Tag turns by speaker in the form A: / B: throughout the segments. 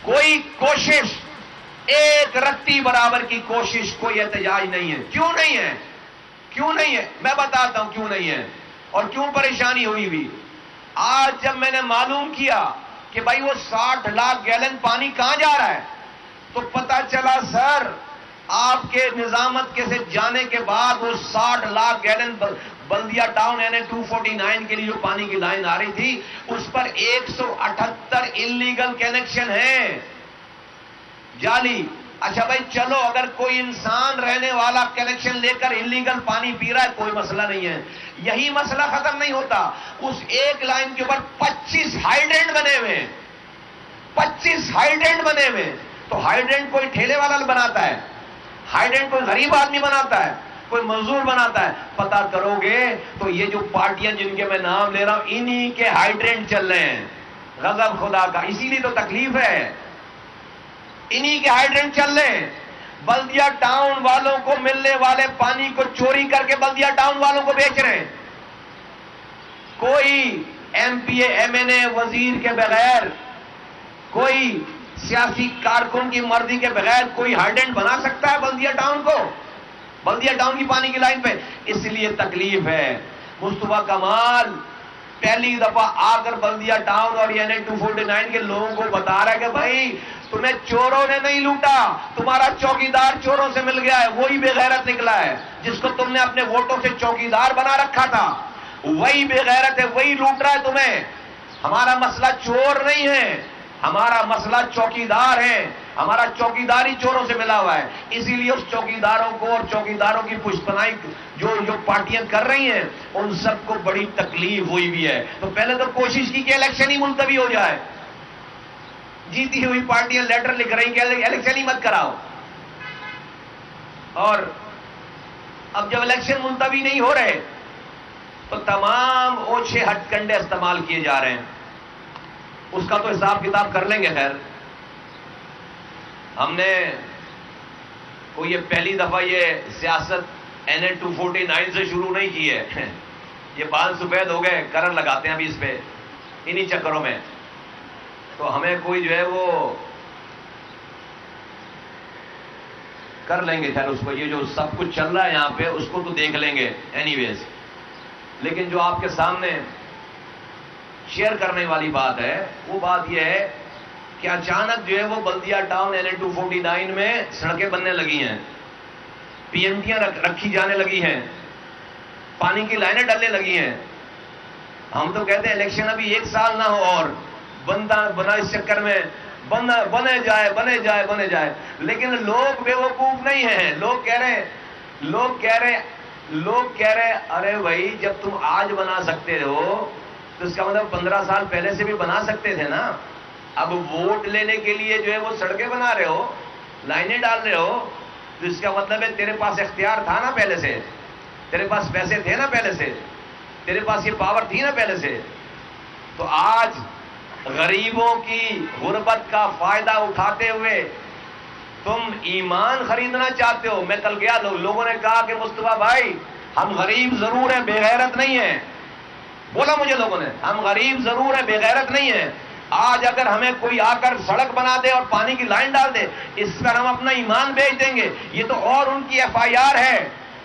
A: کوئی کوشش، ایک رتی برابر کی کوشش، کوئی احتجاج نہیں ہے. کیوں نہیں ہے؟ کیوں نہیں ہے؟ میں بتاتا ہوں کیوں نہیں ہے اور کیوں پریشانی ہوئی بھی. آج جب میں نے معلوم کیا کہ بھائی وہ 60 لاکھ گیلن پانی کہاں جا رہا ہے، تو پتا چلا سر آپ کے نظامت کے سے جانے کے بعد وہ 60 لاکھ گیلن بلدیہ ٹاؤن NH 249 کے لیے جو پانی کی لائن آ رہی تھی اس پر 178 انلیگل کنیکشن ہیں، جعلی. اچھا بھائی چلو، اگر کوئی انسان رہنے والا کنیکشن لے کر انلیگل پانی پی رہا ہے کوئی مسئلہ نہیں ہے. یہی مسئلہ ختم نہیں ہوتا، اس ایک لائن کے اوپر 25 ہائیڈرینٹ بنے ہوئے ہیں. 25 ہائیڈرینٹ بنے ہوئے. تو ہائیڈرینٹ کوئی ٹھیلے والا بناتا ہے، ہائیڈرینٹ کوئی غریب آدمی بناتا ہے، کوئی مزدور بناتا ہے. پتا کرو گے تو یہ جو پارٹیاں جن کے میں نام لے رہا ہوں انہی کے ہائیڈرینٹ چل رہے ہیں. غضب خدا کا، اسی لیے تو تکلیف ہے. انہی کے ہائیڈرینٹ چل رہے ہیں. بلدیہ ٹاؤن والوں کو ملنے والے پانی کو چوری کر کے بلدیہ ٹاؤن والوں کو بیچ رہے ہیں. کوئی MP MNA وزیر کے بغیر، کوئی سیاسی کارکن کی مرضی کے بغیر کوئی ہائیڈرینٹ بنا سکتا ہے بلدیہ ٹاؤن کو، بلدیہ ٹاؤن کی پانی کی لائن پہ؟ اس لیے تکلیف ہے. مصطفیٰ کمال پہلی دفعہ آ کر بلدیہ ٹاؤن اور NH 249 کے لوگوں کو بتا رہا ہے کہ بھائی تمہیں چوروں نے نہیں لوٹا، تمہارا چوکیدار چوروں سے مل گیا ہے. وہی بے غیرت نکلا ہے جس کو تم نے اپنے ووٹوں سے چوکیدار بنا رکھا تھا. وہی بے غیرت ہے، وہی لوٹ رہا ہے تمہیں. ہمارا مسئلہ چور نہیں ہے، ہمارا مسئلہ چوکیدار ہے. ہمارا چوکیداری چوروں سے ملا ہوا ہے. اسی لیے اس چوکیداروں کو اور چوکیداروں کی پشپنائی جو پارٹیاں کر رہی ہیں ان سب کو بڑی تکلیف ہوئی بھی ہے. تو پہلے تو کوشش کی کہ الیکشن ہی ملتوی ہو جائے. جیتی ہوئی پارٹیاں لیٹر لکھ رہی کہ الیکشن ہی مت کراؤ. اور اب جب الیکشن ملتوی نہیں ہو رہے تو تمام اوچھے ہتھ کنڈے استعمال کیے جا رہے ہیں. اس کا تو حساب کتاب کر لیں گے. خیر، ہم نے کوئی یہ پہلی دفعہ یہ سیاست NH 249 سے شروع نہیں کی ہے. یہ بال سفید ہو گئے، کرر لگاتے ہیں ابھی اس پہ انہی چکروں میں. تو ہمیں کوئی جو ہے وہ کر لیں گے. خیر، اس کو یہ جو سب کچھ چل رہا ہے یہاں پہ اس کو تو دیکھ لیں گے اینی ویز. لیکن جو آپ کے سامنے شیئر کرنے والی بات ہے وہ بات یہ ہے کہ اچانک جو ہے وہ بلدیہ ٹاؤن NH 249 میں سڑکیں بننے لگی ہیں، PNTیاں رکھی جانے لگی ہیں، پانی کی لائنیں ڈلنے لگی ہیں. ہم تو کہتے ہیں الیکشن ابھی 1 سال نہ ہو اور بنا اس چکر میں بنے جائے. لیکن لوگ بے وقوف نہیں ہیں. لوگ کہہ رہے ارے بھائی جب تم آج بنا سکتے ہو تو اس کا مطلب 15 سال پہلے سے بھی بنا سکتے تھے نا. اب ووٹ لینے کے لیے جو ہے وہ سڑکیں بنا رہے ہو، لائنیں ڈال رہے ہو، تو اس کا مطلب ہے تیرے پاس اختیار تھا نا پہلے سے، تیرے پاس پیسے تھے نا پہلے سے، تیرے پاس یہ پاور تھی نا پہلے سے. تو آج غریبوں کی غربت کا فائدہ اٹھاتے ہوئے تم ایمان خریدنا چاہتے ہو. میں کل گیا، لوگوں نے کہا کہ مصطفیٰ بھائی ہم غریب ضرور ہیں، بے غیرت نہیں ہیں. بولا مجھے لوگوں نے ہم غریب ضرور ہیں، بے غیرت نہیں ہیں. آج اگر ہمیں کوئی آ کر سڑک بنا دے اور پانی کی لائن ڈال دے اس پر ہم اپنا ایمان بیچ دیں گے. یہ تو اور ان کی FIR ہے.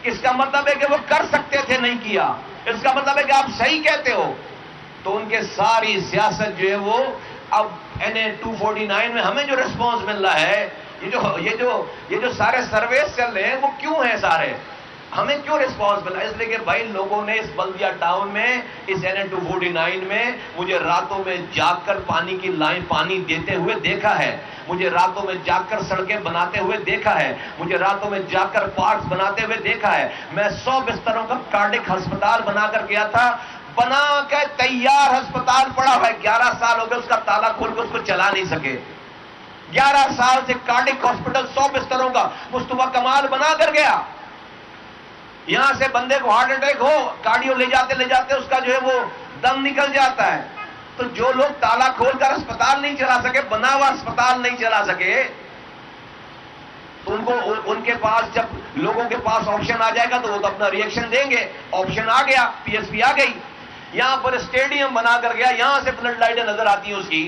A: اس کا مطلب ہے کہ وہ کر سکتے تھے، نہیں کیا. اس کا مطلب ہے کہ آپ صحیح کہتے ہو. تو ان کے ساری سیاست جو ہے وہ اب NH 249 میں ہمیں جو ریسپانس مل رہا ہے، یہ جو سارے سرویز چل رہے ہیں وہ کیوں ہیں سارے؟ ہمیں کیوں ریسپانس ملا؟ اس لیے کہ بھائی لوگوں نے اس بلدیہ ٹاؤن میں اس NH 249 میں مجھے راتوں میں جاگ کر پانی کی لائن پانی دیتے ہوئے دیکھا ہے، مجھے راتوں میں جاگ کر سڑکیں بناتے ہوئے دیکھا ہے، مجھے راتوں میں جاگ کر پارکس بناتے ہوئے دیکھا ہے. میں 100 بستروں کا کارڈک ہسپتال بنا کر گیا تھا، بنا کے تیار ہسپتال پڑا ہوا ہے. 11 سال ہو گئے اس کا تالا کھول کے اس کو چلا نہیں سکے. 11 سال سے کارڈک ہاسپٹل 100 بستروں کا مصطفیٰ کمال بنا کر گیا. یہاں سے بندے کو ہارٹ اٹیک ہو، کارڈیو لے جاتے اس کا جو ہے وہ دم نکل جاتا ہے. تو جو لوگ تالا کھول کر اسپتال نہیں چلا سکے، بنا ہوا اسپتال نہیں چلا سکے، تو ان کے پاس جب لوگوں کے پاس آپشن آ جائے گا تو وہ تو اپنا ری ایکشن دیں گے. آپشن آ گیا، PSP آ گئی. یہاں پر اسٹیڈیم بنا کر گیا، یہاں سے فلڈ لائٹیں نظر آتی ہیں اس کی.